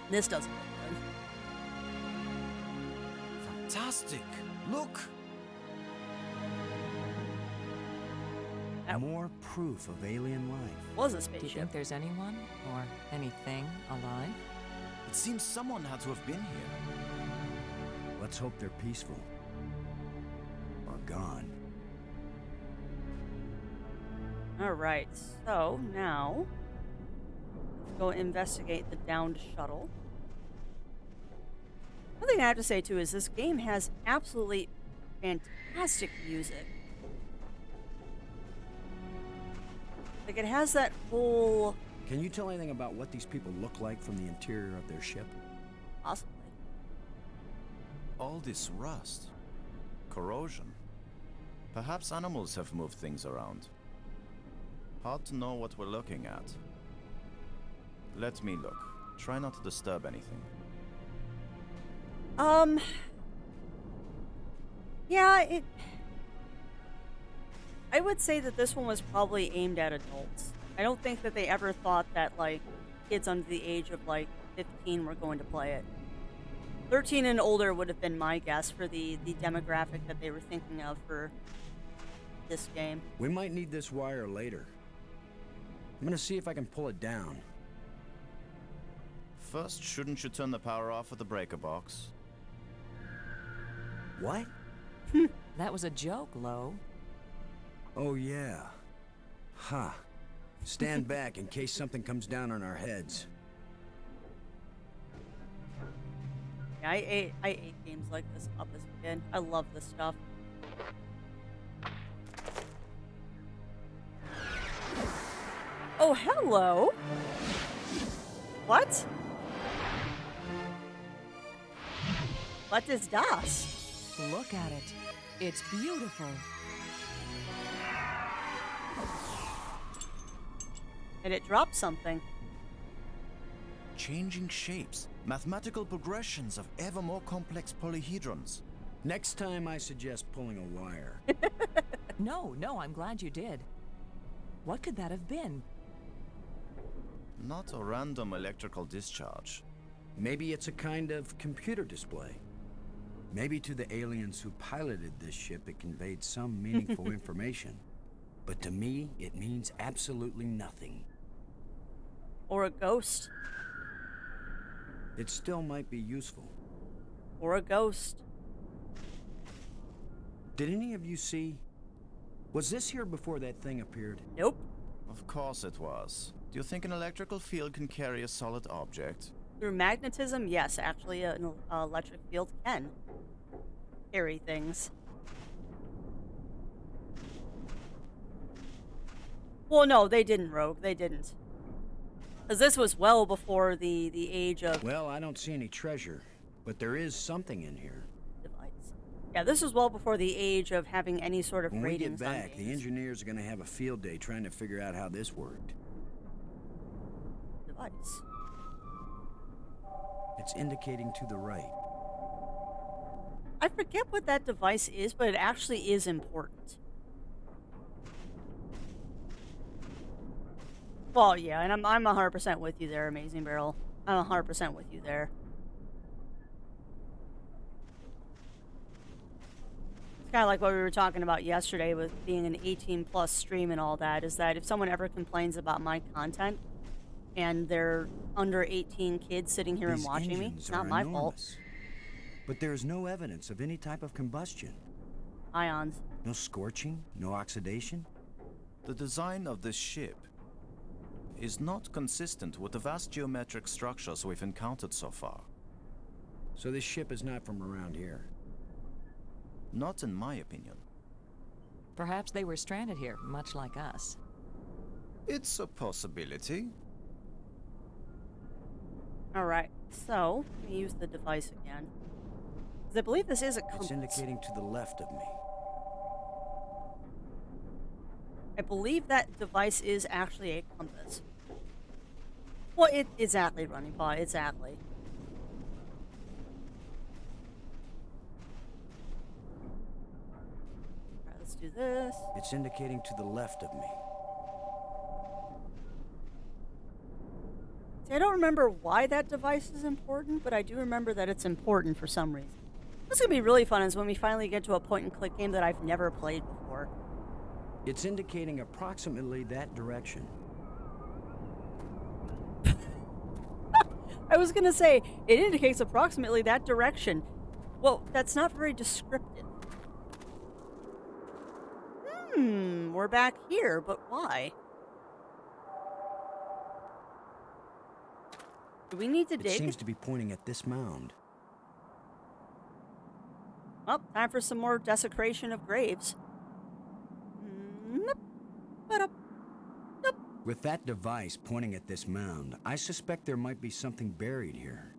This doesn't look good. Fantastic! Look! That More proof of alien life. was a Do you spaceship. think there's anyone or anything alive? It seems someone had to have been here. Let's hope they're peaceful. Or gone. Alright, so now let's go investigate the downed shuttle. One thing I have to say too is this game has absolutely fantastic music. Like it has that whole Can you tell anything about what these people look like from the interior of their ship? possibly. All this rust. Corrosion. Perhaps animals have moved things around. Hard to know what we're looking at. Let me look. Try not to disturb anything. Yeah, I would say that this one was probably aimed at adults. I don't think that they ever thought that, like, kids under the age of, like, 15 were going to play it. 13 and older would have been my guess for the demographic that they were thinking of for this game. We might need this wire later. I'm gonna see if I can pull it down. First, shouldn't you turn the power off at the breaker box? What? That was a joke, Lo. Oh, yeah. Huh. Stand back in case something comes down on our heads. Yeah, I ate games like this up as a kid. I love this stuff. Oh, hello. What? What is das? Look at it. It's beautiful. And it dropped something. Changing shapes. Mathematical progressions of ever more complex polyhedrons. Next time I suggest pulling a wire. No, I'm glad you did. What could that have been? Not a random electrical discharge. Maybe it's a kind of computer display. Maybe to the aliens who piloted this ship it conveyed some meaningful information. But to me, it means absolutely nothing. Or a ghost. It still might be useful. Or a ghost. Did any of you see? Was this here before that thing appeared? Nope. Of course it was. Do you think an electrical field can carry a solid object? Through magnetism, yes, actually an electric field can carry things. Well, no, they didn't, Rogue. They didn't. Because this was well before the age of Well, I don't see any treasure, but there is something in here. device. Yeah, this was well before the age of having any sort of When we get ratings on back, the games. engineers are going to have a field day trying to figure out how this worked. Device. It's indicating to the right. I forget what that device is, but it actually is important. Well, yeah, and I'm 100% with you there, Amazing Barrel. I'm 100% with you there. It's kind of like what we were talking about yesterday with being an 18-plus stream and all that, is that if someone ever complains about my content and they're under 18 kids sitting here and These watching me, engines it's not are my fault. enormous. But there is no evidence of any type of combustion. Ions. No scorching, no oxidation. The design of this ship is not consistent with the vast geometric structures we've encountered so far. So this ship is not from around here. Not in my opinion. Perhaps they were stranded here, much like us. It's a possibility. Alright, so, let me use the device again. 'Cause I believe this is a compass. It's indicating to the left of me. I believe that device is actually a compass. Well, exactly, Running Paw, exactly. Alright, let's do this. It's indicating to the left of me. See, I don't remember why that device is important, but I do remember that it's important for some reason. What's going to be really fun is when we finally get to a point-and-click game that I've never played before. It's indicating approximately that direction. I was going to say, it indicates approximately that direction. Well, that's not very descriptive. We're back here, but why? Do we need to It dig? seems to be pointing at this mound. Well, time for some more desecration of graves. Nope. Ba-dup. Nope. With that device pointing at this mound, I suspect there might be something buried here.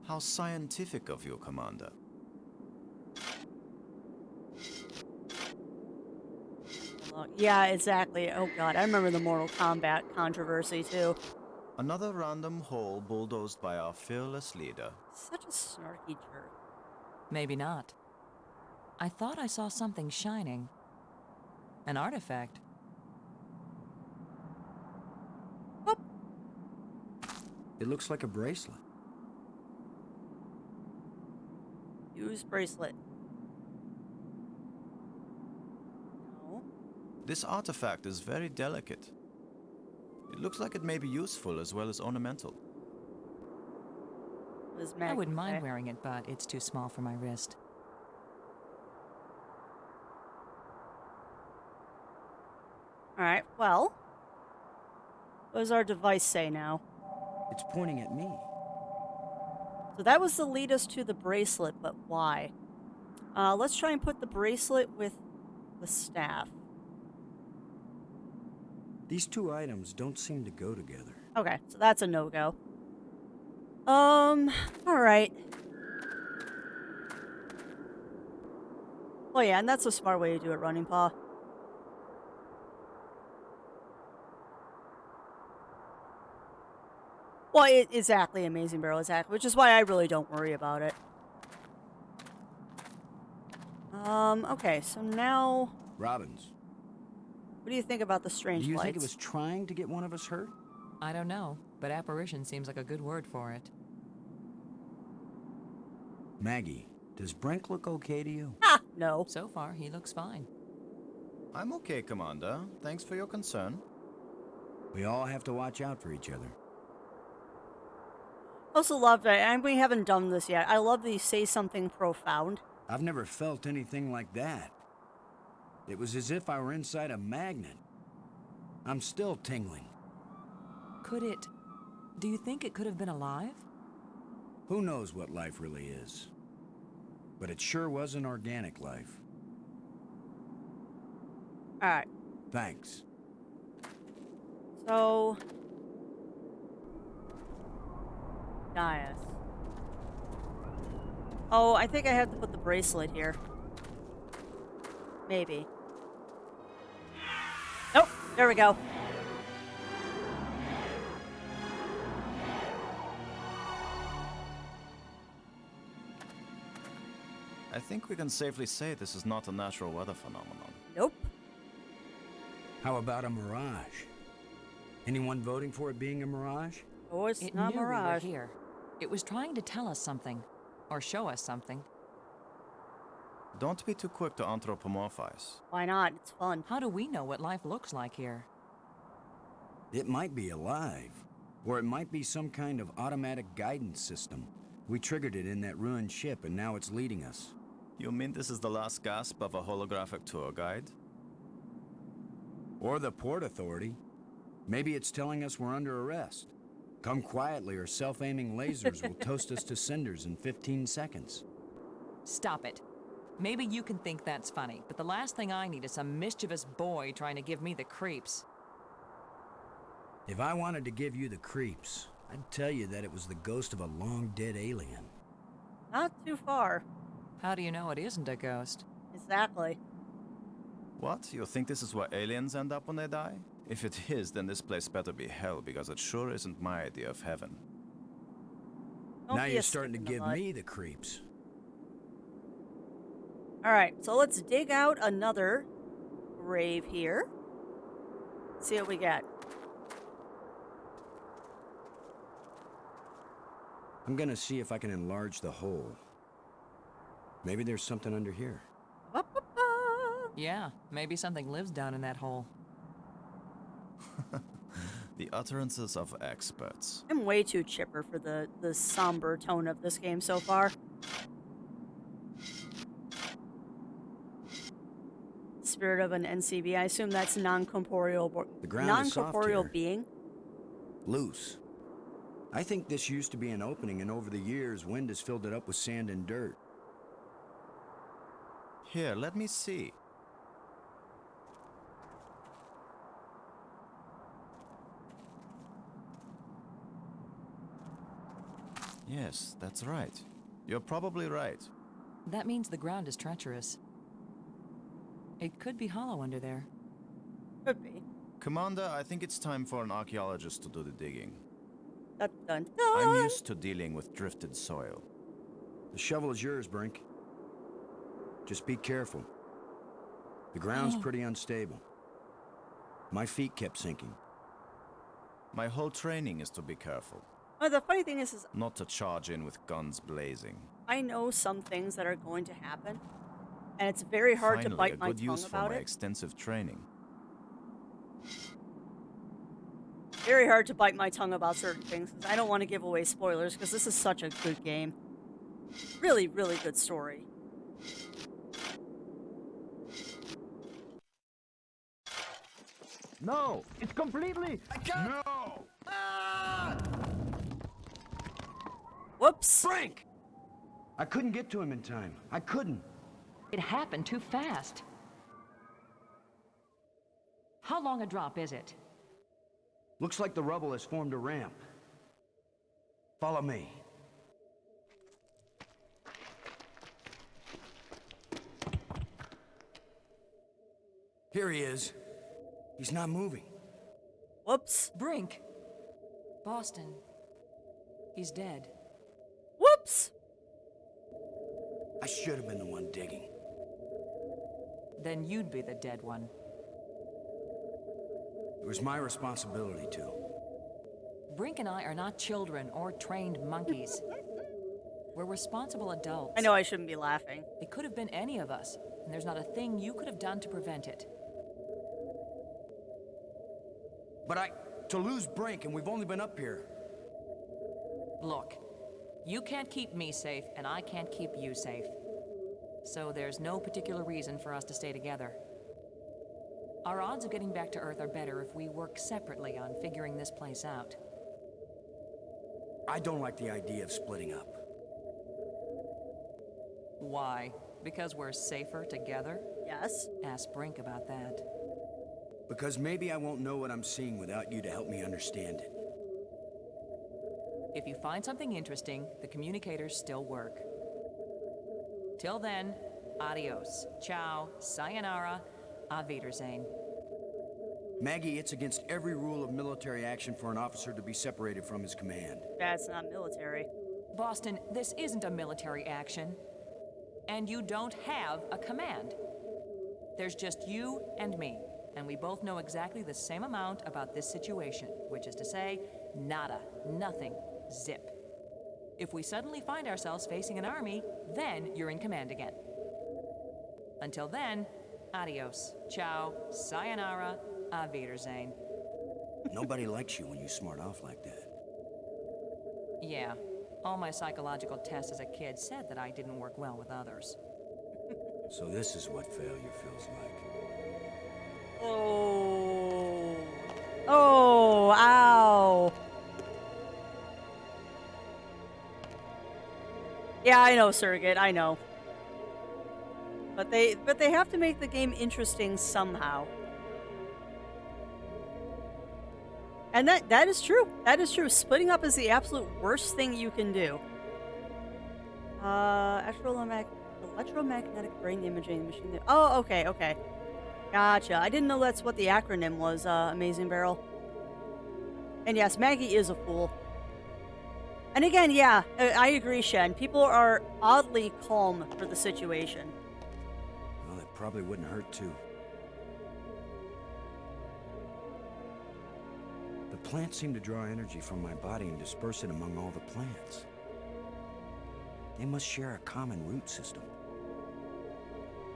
How scientific of you, Commander. Yeah, exactly. Oh god, I remember the Mortal Kombat controversy too. Another random hole bulldozed by our fearless leader. Such a snarky jerk. Maybe not. I thought I saw something shining. An artifact. Oh, It looks like a bracelet. use bracelet. No. This artifact is very delicate. It looks like it may be useful as well as ornamental. What does I Maggie wouldn't mind say? wearing it, but it's too small for my wrist. Alright, well. What does our device say now? It's pointing at me. So that was to lead us to the bracelet, but why? Let's try and put the bracelet with the staff. These two items don't seem to go together. Okay, so that's a no-go. Alright. Oh yeah, and that's a smart way to do it, Running Paw. Well, exactly, Amazing Barrel, exactly, which is why I really don't worry about it. Okay, so now, Robbins, what do you think about the strange do you lights? think it was trying to get one of us hurt? I don't know, but apparition seems like a good word for it. Maggie, does Brink look okay to you? Ah, no. So far, he looks fine. I'm okay, Commander. Thanks for your concern. We all have to watch out for each other. Also love that, and we haven't done this yet. I love the say something profound. I've never felt anything like that. It was as if I were inside a magnet. I'm still tingling. Do you think it could have been alive? Who knows what life really is? But it sure was an organic life. Alright, Thanks. so... Gaius. Oh, I think I have to put the bracelet here. Maybe. Nope, there we go. I think we can safely say this is not a natural weather phenomenon. Nope. How about a mirage? Anyone voting for it being a mirage? Oh, it's It not knew Mirage. we were here. It was trying to tell us something. Or show us something. Don't be too quick to anthropomorphize. Why not? It's fun. How do we know what life looks like here? It might be alive. Or it might be some kind of automatic guidance system. We triggered it in that ruined ship and now it's leading us. You mean this is the last gasp of a holographic tour guide? Or the Port Authority. Maybe it's telling us we're under arrest. Come quietly or self-aiming lasers will toast us to cinders in 15 seconds. Stop it. Maybe you can think that's funny, but the last thing I need is some mischievous boy trying to give me the creeps. If I wanted to give you the creeps, I'd tell you that it was the ghost of a long-dead alien. Not too far. How do you know it isn't a ghost? Exactly. What? You think this is where aliens end up when they die? If it is, then this place better be hell, because it sure isn't my idea of heaven. Don't Now be you're a starting to stick in the give mud. me the creeps. Alright, so let's dig out another grave here. See what we get. I'm gonna see if I can enlarge the hole. Maybe there's something under here. Ba-ba-ba. Yeah, maybe something lives down in that hole. The utterances of experts. I'm way too chipper for the somber tone of this game so far. Spirit of an NCB. I assume that's non-corporeal The ground is soft non-corporeal here. being. Loose. I think this used to be an opening, and over the years, wind has filled it up with sand and dirt. Here, let me see. Yes, that's right. You're probably right. That means the ground is treacherous. It could be hollow under there. Could be. Commander, I think it's time for an archaeologist to do the digging. Dun, dun, I'm dun. used to dealing with drifted soil. The shovel is yours, Brink. Just be careful. The ground's pretty unstable. My feet kept sinking. My whole training is to be careful, Well, the funny thing is not to charge in with guns blazing. I know some things that are going to happen, and it's very hard Finally, to bite a my good tongue use for about my it. extensive training. Very hard to bite my tongue about certain things because I don't want to give away spoilers because this is such a good game. Really, really good story. No! It's completely... I can't! No! Whoops. Brink! I couldn't get to him in time. I couldn't. It happened too fast. How long a drop is it? Looks like the rubble has formed a ramp. Follow me. Here he is. He's not moving. Whoops. Brink! Boston. He's dead. Whoops. I should have been the one digging. Then you'd be the dead one. It was my responsibility to. Brink and I are not children or trained monkeys. We're responsible adults. I know I shouldn't be laughing. It could have been any of us, and there's not a thing you could have done to prevent it. But to lose Brink, and we've only been up here. Look, you can't keep me safe, and I can't keep you safe. So there's no particular reason for us to stay together. Our odds of getting back to Earth are better if we work separately on figuring this place out. I don't like the idea of splitting up. Why? Because we're safer together? Yes. Ask Brink about that. Because maybe I won't know what I'm seeing without you to help me understand it. If you find something interesting, the communicators still work. Till then, adios, ciao, sayonara, auf Wiedersehen. Maggie, it's against every rule of military action for an officer to be separated from his command. That's not military. Boston, this isn't a military action. And you don't have a command. There's just you and me, and we both know exactly the same amount about this situation, which is to say, nada, nothing, zip. If we suddenly find ourselves facing an army, then you're in command again. Until then, adios, ciao, sayonara, auf Wiedersehen. Nobody likes you when you smart off like that. Yeah, all my psychological tests as a kid said that I didn't work well with others. So this is what failure feels like. Oh. Oh, ow. Yeah, I know, Surrogate, I know. But they have to make the game interesting somehow. And that is true. That is true. Splitting up is the absolute worst thing you can do. Electromagnetic brain imaging machine. Oh, okay, okay. Gotcha. I didn't know that's what the acronym was, Amazing Barrel. And yes, Maggie is a fool. And again, yeah, I agree, Shen. People are oddly calm for the situation. Well, it probably wouldn't hurt too. The plants seem to draw energy from my body and disperse it among all the plants. They must share a common root system.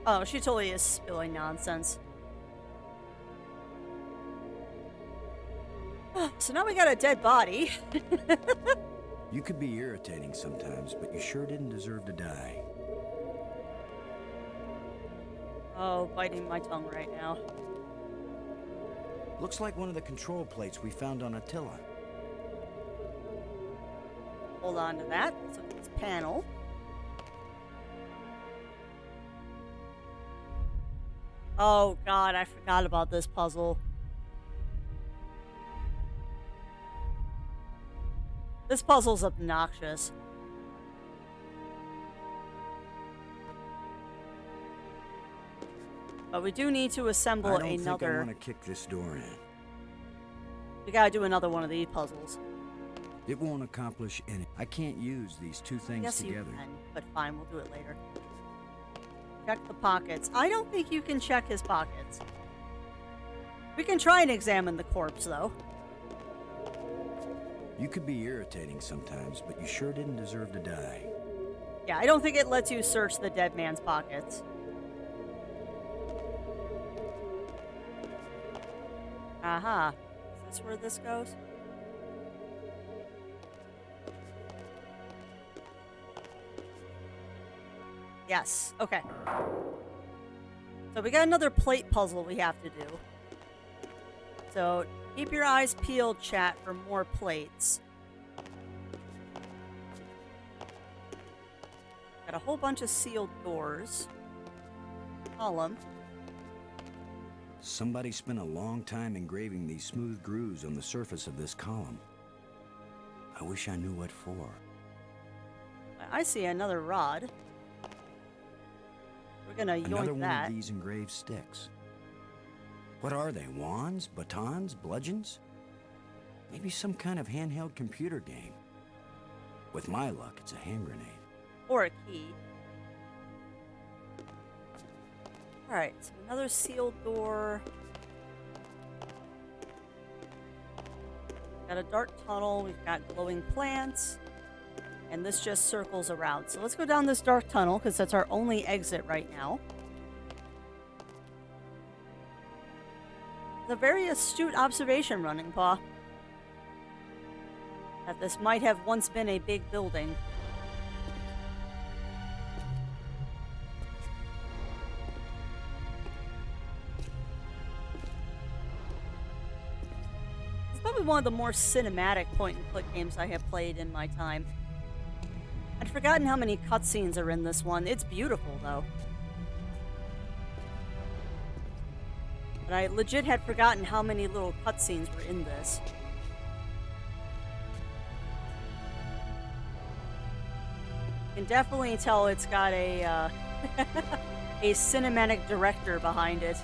Oh, she totally is spilling nonsense. So now we got a dead body. You could be irritating sometimes, but you sure didn't deserve to die. Oh, biting my tongue right now. Looks like one of the control plates we found on Attila. Hold on to that. Let's look at this panel. Oh god, I forgot about this puzzle. This puzzle's obnoxious. But we do need to assemble I don't think I another. want to kick this door in. We gotta do another one of these puzzles. It won't accomplish any. I can't use these two things Yes, together. you can, but fine, we'll do it later. Check the pockets. I don't think you can check his pockets. We can try and examine the corpse, though. You could be irritating sometimes, but you sure didn't deserve to die. Yeah, I don't think it lets you search the dead man's pockets. Aha. Is this where this goes? Yes. Okay. So we got another plate puzzle we have to do. So keep your eyes peeled, chat, for more plates. Got a whole bunch of sealed doors. Column. Somebody spent a long time engraving these smooth grooves on the surface of this column. I wish I knew what for. I see another rod. We're gonna Another yoink one that. of these engraved sticks. What are they? Wands? Batons? Bludgeons? Maybe some kind of handheld computer game. With my luck, it's a hand grenade. Or a key. Alright, so another sealed door. Got a dark tunnel, we've got glowing plants. And this just circles around. So let's go down this dark tunnel, because that's our only exit right now. It's a very astute observation, Running Paw. That this might have once been a big building. It's probably one of the more cinematic point-and-click games I have played in my time. I'd forgotten how many cutscenes are in this one. It's beautiful, though. But I legit had forgotten how many little cutscenes were in this. You can definitely tell it's got a, a cinematic director behind it.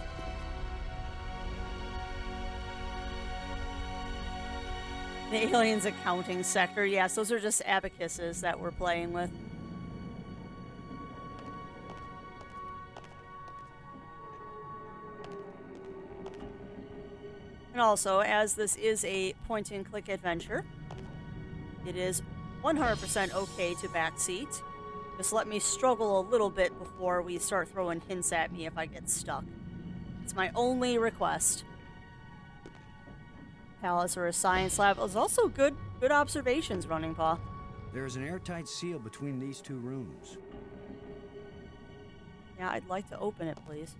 The aliens accounting sector. Yes, those are just abacuses that we're playing with. And also, as this is a point-and-click adventure, it is 100% okay to backseat. Just let me struggle a little bit before we start throwing hints at me if I get stuck. It's my only request. Palace or a science lab. It was also good observations, Running Paw. There is an airtight seal between these two rooms. Yeah, I'd like to open it, please.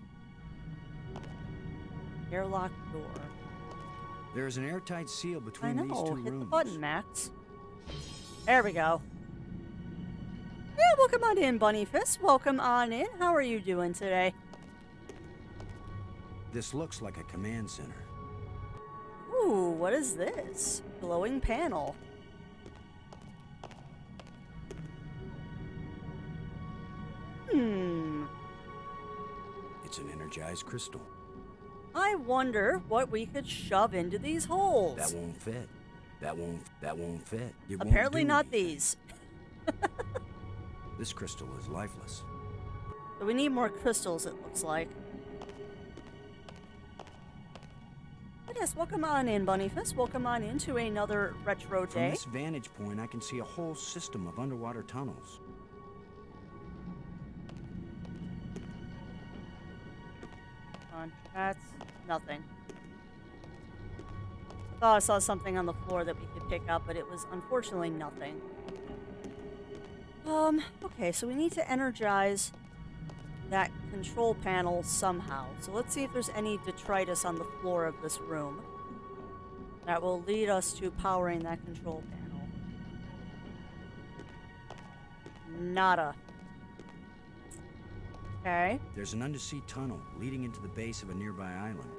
Airlock door. There is an airtight seal I between these know. two Hit rooms. the button, Max. There we go. Yeah, welcome on in, Bunny Fist. Welcome on in. How are you doing today? This looks like a command center. Ooh, what is this? Glowing panel. It's an energized crystal. I wonder what we could shove into these holes. That won't fit. That won't fit. It won't Apparently do not anything. these. This crystal is lifeless. So we need more crystals, it looks like. But yes, welcome on in, Bunnyfist. Welcome on into another retro From day. this vantage point, I can see a whole system of underwater tunnels. on. That's nothing. I thought I saw something on the floor that we could pick up, but it was unfortunately nothing. Okay, so we need to energize that control panel somehow. So let's see if there's any detritus on the floor of this room that will lead us to powering that control panel. Nada. Okay. There's an undersea tunnel leading into the base of a nearby island.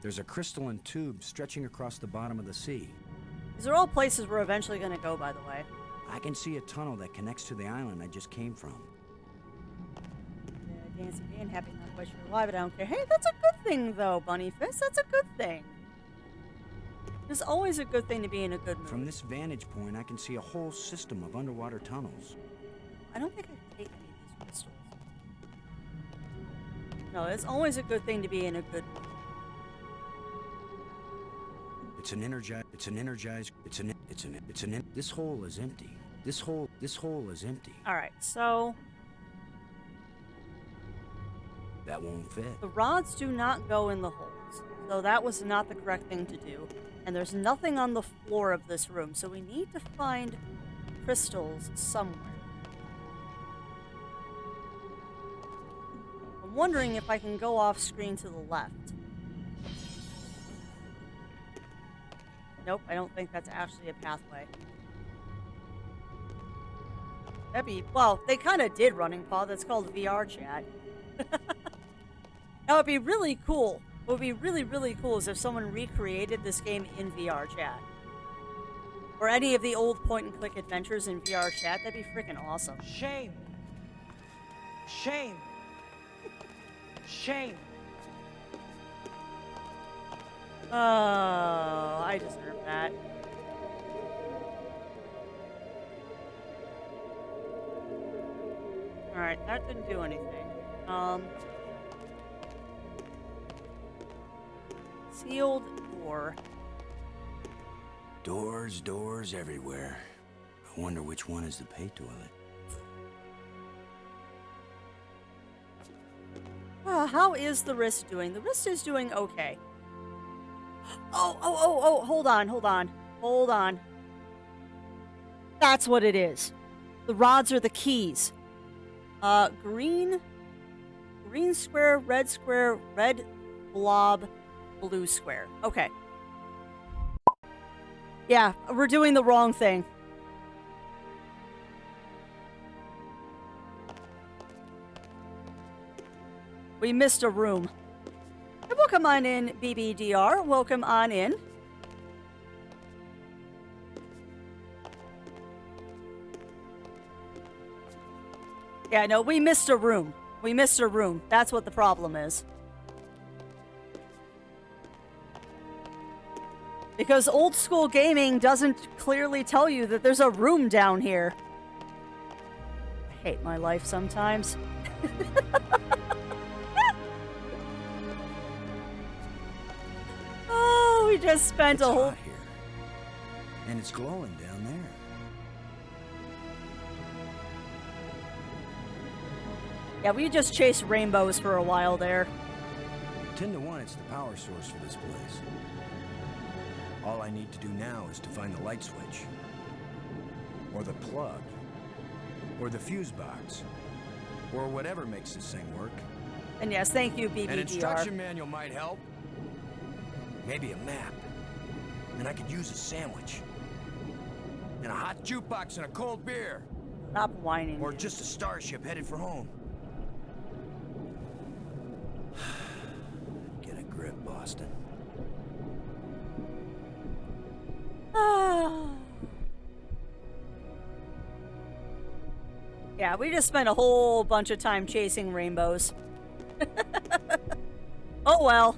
There's a crystalline tube stretching across the bottom of the sea. These are all places we're eventually going to go, by the way. I can see a tunnel that connects to the island I just came from. Dancing being happy, not quite sure why, but I don't care. Hey, that's a good thing, though, Bunny Fist. That's a good thing. It's always a good thing to be in a good mood. From this vantage point, I can see a whole system of underwater tunnels. I don't think I can take any of these crystals. No, it's always a good thing to be in a good mood. This hole is empty. This hole is empty. Alright, so That won't fit. the rods do not go in the holes. So that was not the correct thing to do. And there's nothing on the floor of this room, so we need to find crystals somewhere. I'm wondering if I can go off screen to the left. Nope, I don't think that's actually a pathway. That'd be, well, they kind of did Running Paw. That's called VR chat. That would be really cool. What would be really, really cool is if someone recreated this game in VR chat. Or any of the old point-and-click adventures in VR chat. That'd be freaking awesome. Shame. Shame. Shame. Oh, I deserve that. Alright, that didn't do anything. Sealed door. Doors everywhere. I wonder which one is the pay toilet. How is the wrist doing? The wrist is doing okay. Oh, hold on. That's what it is. The rods are the keys. Green square, red blob, blue square. Okay. Yeah, we're doing the wrong thing. We missed a room. Hey, welcome on in, BBDR. Welcome on in. Yeah, no, we missed a room. That's what the problem is. Because old school gaming doesn't clearly tell you that there's a room down here. I hate my life sometimes. Oh, we just spent It's a whole... hot here. And it's glowing down there. Yeah, we just chased rainbows for a while there. 10 to 1, it's the power source for this place. All I need to do now is to find the light switch. Or the plug. Or the fuse box. Or whatever makes this thing work. And yes, thank you, An BBDR. instruction manual might help. Maybe a map. And I could use a sandwich. And a hot jukebox and a cold beer. Stop whining. Or dude. just a starship headed for home. Get a grip, Boston. Yeah, we just spent a whole bunch of time chasing rainbows. Oh well.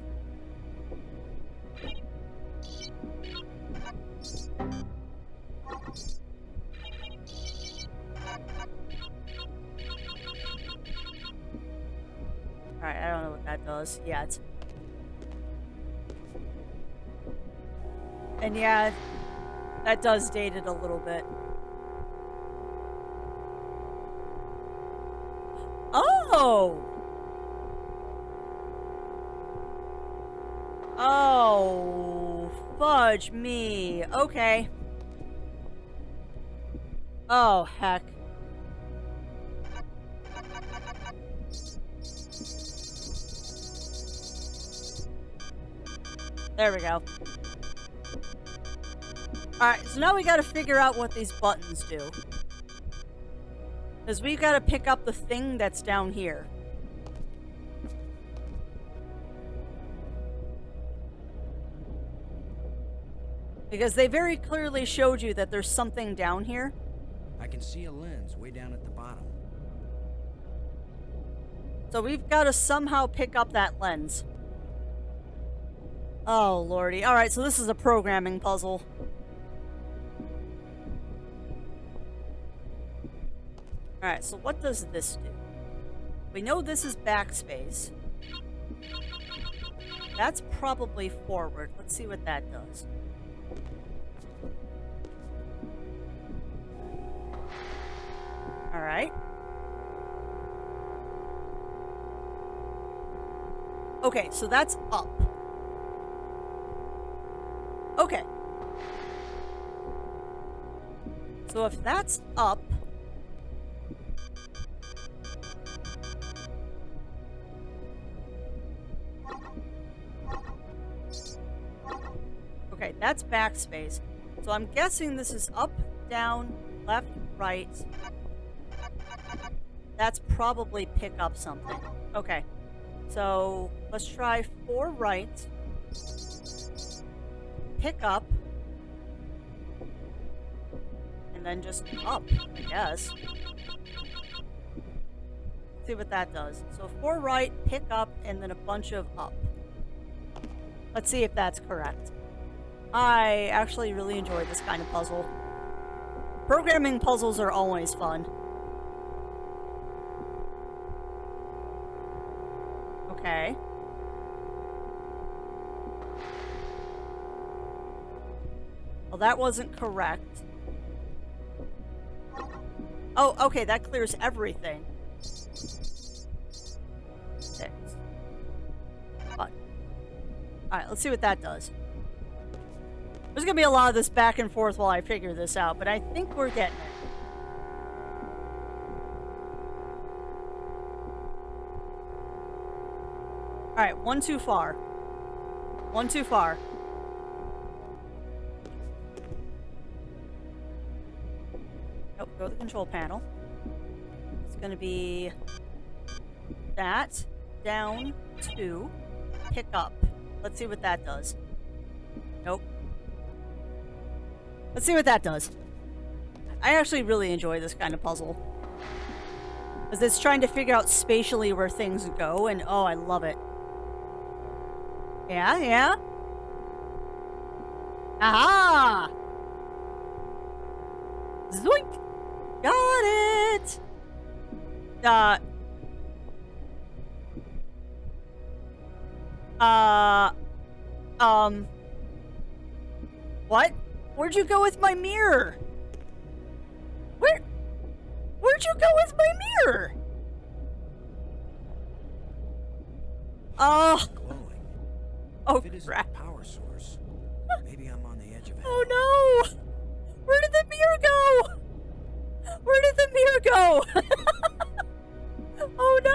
Alright, I don't know what that does yet. And yeah, that does date it a little bit. Oh! Oh, fudge me. Okay. Oh, heck. There we go. Alright, so now we gotta figure out what these buttons do. Because we gotta pick up the thing that's down here. Because they very clearly showed you that there's something down here. I can see a lens way down at the bottom. So we've got to somehow pick up that lens. Oh, lordy. Alright, so this is a programming puzzle. Alright, so what does this do? We know this is backspace. That's probably forward. Let's see what that does. Alright. Okay, so that's up. Okay. So if that's up... Okay, that's backspace. So I'm guessing this is up, down, left, right. That's probably pick up something. Okay. So let's try 4 right. Pick up. And then just up, I guess. See what that does. So 4 right, pick up, and then a bunch of up. Let's see if that's correct. I actually really enjoy this kind of puzzle. Programming puzzles are always fun. Okay. Well, that wasn't correct. Oh, okay, that clears everything. 6. Fun. Alright, let's see what that does. There's gonna be a lot of this back and forth while I figure this out, but I think we're getting it. Alright, one too far. One too far. Nope, go to the control panel. It's gonna be that, down, 2, pick up. Let's see what that does. Nope. Let's see what that does. I actually really enjoy this kind of puzzle. Because it's trying to figure out spatially where things go, and oh, I love it. Yeah, yeah. Aha! Zoink! Got it! What? Where'd you go with my mirror? Where'd you go with my mirror? Oh. Glowing. Oh, If it isn't crap. a power source, maybe I'm on the edge of it. Oh no! Where did the mirror go? Where did the mirror go? Oh no!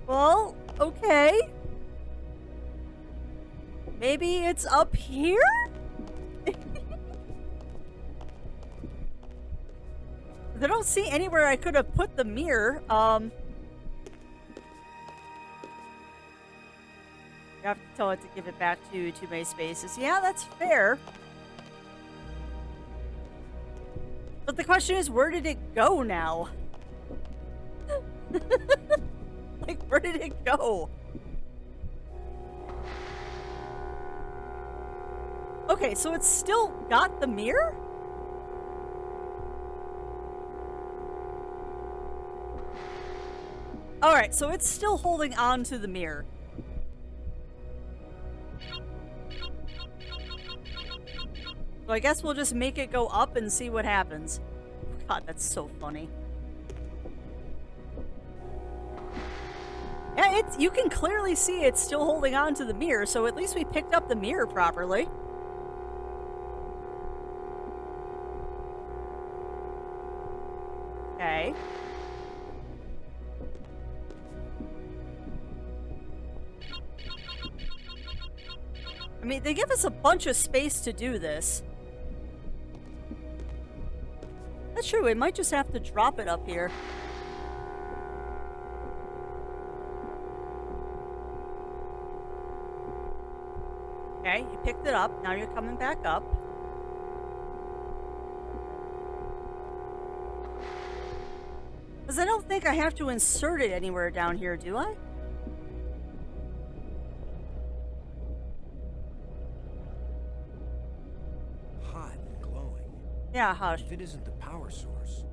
Well, okay. Maybe it's up here? I don't see anywhere I could have put the mirror. You have to tell it to give it back to my spaces. Yeah, that's fair. But the question is, where did it go now? Like, where did it go? Okay, so it's still got the mirror? Alright, so it's still holding on to the mirror. So I guess we'll just make it go up and see what happens. God, that's so funny. Yeah, you can clearly see it's still holding on to the mirror, so at least we picked up the mirror properly. Okay. I mean, they give us a bunch of space to do this. That's true, we might just have to drop it up here. Okay, you picked it up, now you're coming back up. Because I don't think I have to insert it anywhere down here, do I? Hot and glowing. Yeah, hush. If it isn't the power source,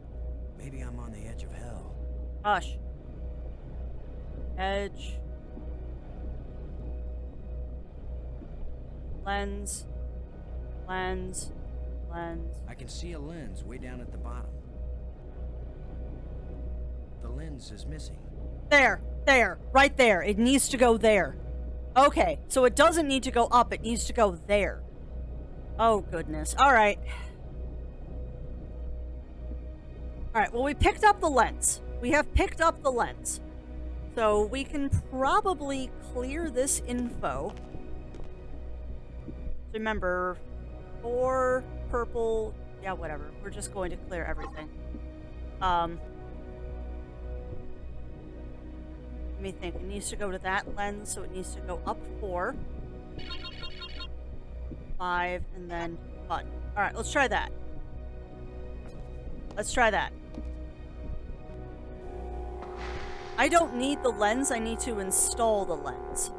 maybe I'm on the edge of hell. Hush. Edge. Lens. Lens. Lens. I can see a lens way down at the bottom. The lens is missing. There. There. Right there. It needs to go there. Okay, so it doesn't need to go up. It needs to go there. Oh, goodness. All right. All right, well, we picked up the lens. We have picked up the lens. So we can probably clear this info. Remember, 4 purple... Yeah, whatever. We're just going to clear everything. Let me think. It needs to go to that lens, so it needs to go up 4. 5, and then button. Alright, let's try that. Let's try that. I don't need the lens, I need to install the lens.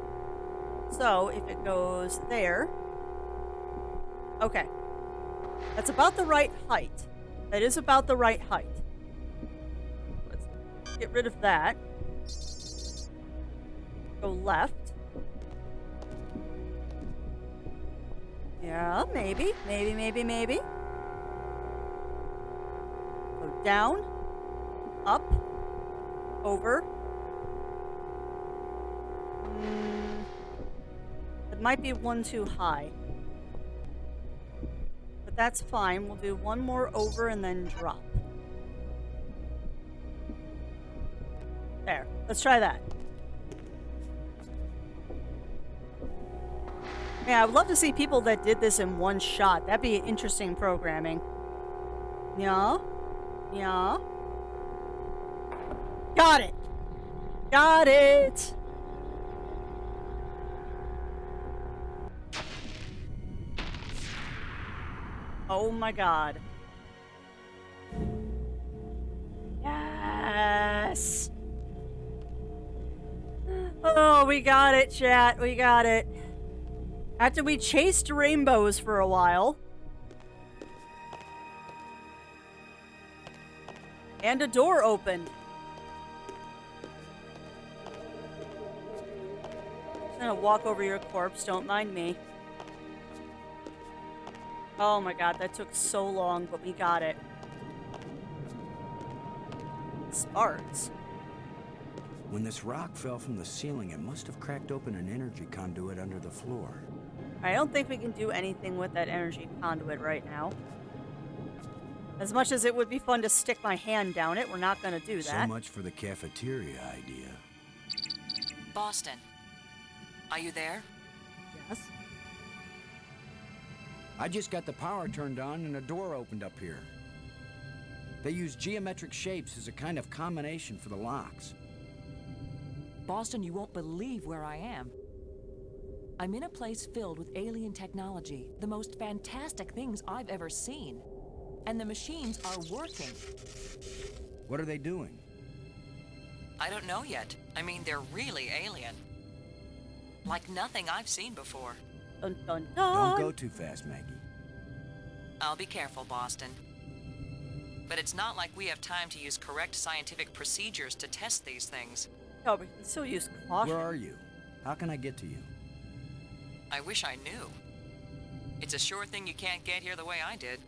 So, if it goes there... Okay. That's about the right height. That is about the right height. Let's get rid of that. Go left. Yeah, maybe. Maybe. Go down. Up. Over. It might be one too high. But that's fine. We'll do one more over and then drop. There. Let's try that. Yeah, I would love to see people that did this in one shot. That'd be interesting programming. Yeah. Yeah. Got it. Got it. Oh my god. Yes. Oh, we got it, chat. We got it. After we chased rainbows for a while. And a door opened. Just gonna walk over your corpse, don't mind me. Oh my god, that took so long, but we got it. Sparks. When this rock fell from the ceiling, it must have cracked open an energy conduit under the floor. I don't think we can do anything with that energy conduit right now. As much as it would be fun to stick my hand down it, we're not going to do that. So much for the cafeteria idea. Boston, are you there? Yes. I just got the power turned on and a door opened up here. They use geometric shapes as a kind of combination for the locks. Boston, you won't believe where I am. I'm in a place filled with alien technology, the most fantastic things I've ever seen. And the machines are working. What are they doing? I don't know yet. I mean, they're really alien. Like nothing I've seen before. Dun, dun, dun. Don't go too fast, Maggie. I'll be careful, Boston. But it's not like we have time to use correct scientific procedures to test these things. No, we can still use caution. Where are you? How can I get to you? I wish I knew. It's a sure thing you can't get here the way I did.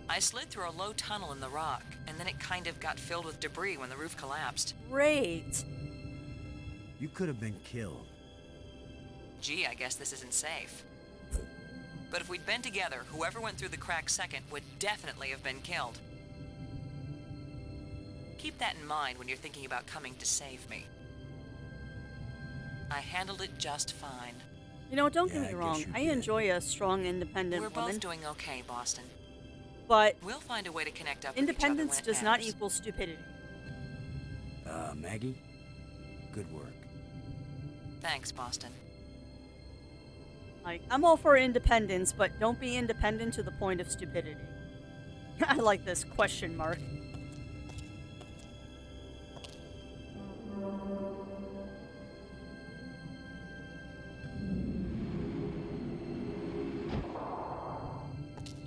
I slid through a low tunnel in the rock, and then it kind of got filled with debris when the roof collapsed. Great. You could have been killed. Gee, I guess this isn't safe. But if we'd been together, whoever went through the crack second would definitely have been killed. Keep that in mind when you're thinking about coming to save me. I handled it just fine. You know, don't Yeah, get I me guess wrong. you I did. enjoy a strong, independent We're woman, both doing okay, Boston. but We'll find a way to connect up independence with each other when it does not matters. equal stupidity. Maggie? Good work. Thanks, Boston. Like, I'm all for independence, but don't be independent to the point of stupidity. I like this question mark.